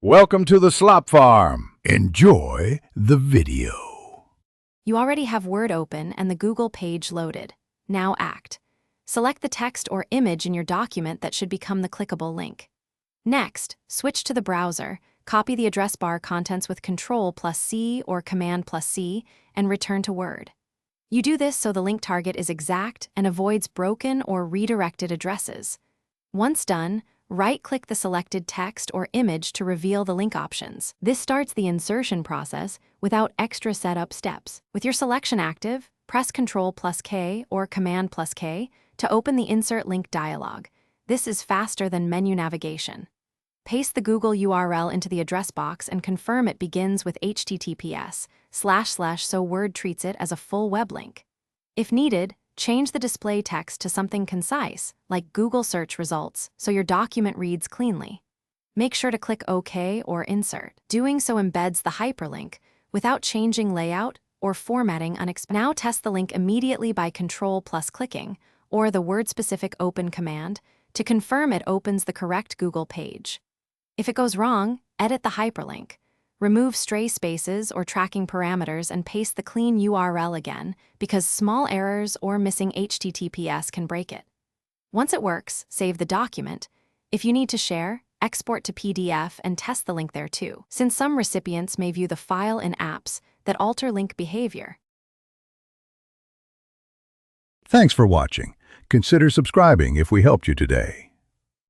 Welcome to the Slop Farm. Enjoy the video. You already have Word open and the Google page loaded. Now act. Select the text or image in your document that should become the clickable link. Next, switch to the browser, copy the address bar contents with Ctrl+C or Command+C, and return to Word. You do this so the link target is exact and avoids broken or redirected addresses. Once done, right-click the selected text or image to reveal the link options. This starts the insertion process without extra setup steps. With your selection active, press Ctrl+K or Command+K to open the Insert Link dialog. This is faster than menu navigation. Paste the Google URL into the address box and confirm it begins with https:// so Word treats it as a full web link. If needed, change the display text to something concise, like Google search results, so your document reads cleanly. Make sure to click OK or Insert. Doing so embeds the hyperlink without changing layout or formatting unexpectedly. Now test the link immediately by Ctrl+clicking or the word-specific Open command to confirm it opens the correct Google page. If it goes wrong, edit the hyperlink. Remove stray spaces or tracking parameters and paste the clean URL again because small errors or missing HTTPS can break it. Once it works, save the document. If you need to share, export to PDF and test the link there too, since some recipients may view the file in apps that alter link behavior. Thanks for watching. Consider subscribing if we helped you today.